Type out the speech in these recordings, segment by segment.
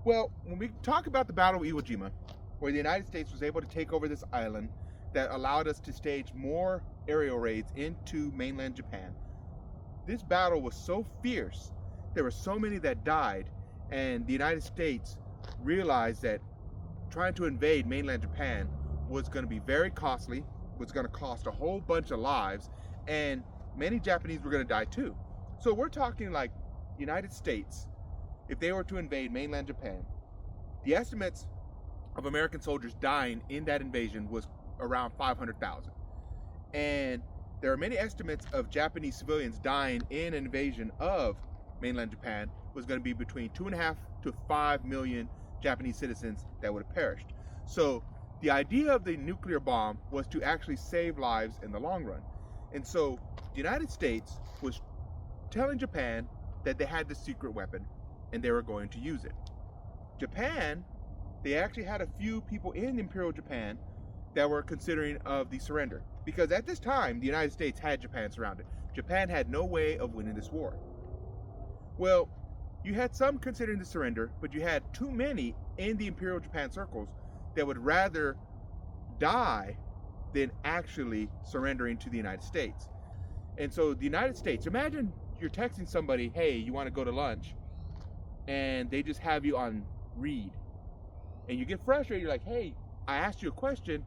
Well, when we talk about the Battle of Iwo Jima, where the United States was able to take over this island that allowed us to stage more aerial raids into mainland Japan, this battle was so fierce, there were so many that died, and the United States realized that trying to invade mainland Japan was going to be very costly, was going to cost a whole bunch of lives, and many Japanese were going to die too. So we're talking like United States, if they were to invade mainland Japan, the estimates of American soldiers dying in that invasion was around 500,000. And there are many estimates of Japanese civilians dying in an invasion of mainland Japan was going to be between 2.5 to 5 million Japanese citizens that would have perished. So the idea of the nuclear bomb was to actually save lives in the long run. And so the United States was telling Japan that they had this secret weapon and they were going to use it. Japan, they actually had a few people in Imperial Japan that were considering of the surrender, because at this time the United States had Japan surrounded. Japan had no way of winning this war. Well, you had some considering the surrender, but you had too many in the Imperial Japan circles that would rather die than actually surrendering to the United States. And so the United States, imagine you're texting somebody, hey, you want to go to lunch, and they just have you on read. And you get frustrated, you're like, hey, I asked you a question,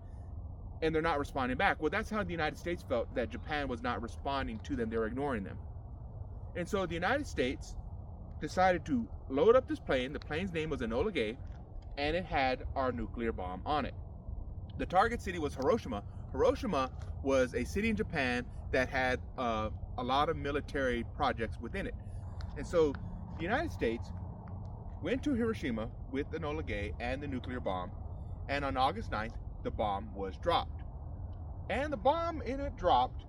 and they're not responding back. Well, that's how the United States felt, that Japan was not responding to them, they were ignoring them. And so the United States decided to load up this plane. The plane's name was Enola Gay, and it had our nuclear bomb on it. The target city was Hiroshima. Hiroshima was a city in Japan that had a lot of military projects within it. And so the United States went to Hiroshima with Enola Gay and the nuclear bomb, and on August 9th, the bomb was dropped. And the bomb in it dropped,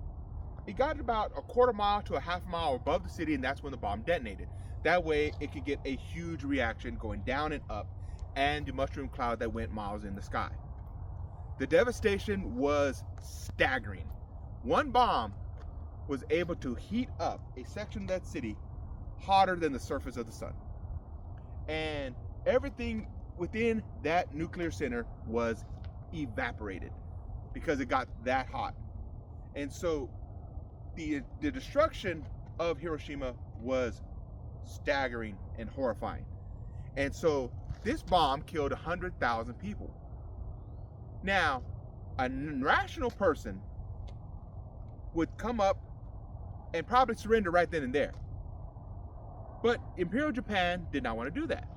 it got about a quarter mile to a half mile above the city, and that's when the bomb detonated. That way it could get a huge reaction going down and up, and the mushroom cloud that went miles in the sky. The devastation was staggering. One bomb was able to heat up a section of that city hotter than the surface of the sun. And everything within that nuclear center was evaporated because it got that hot. And so the destruction of Hiroshima was staggering and horrifying. And so this bomb killed 100,000 people. Now, a rational person would come up and probably surrender right then and there. But Imperial Japan did not want to do that.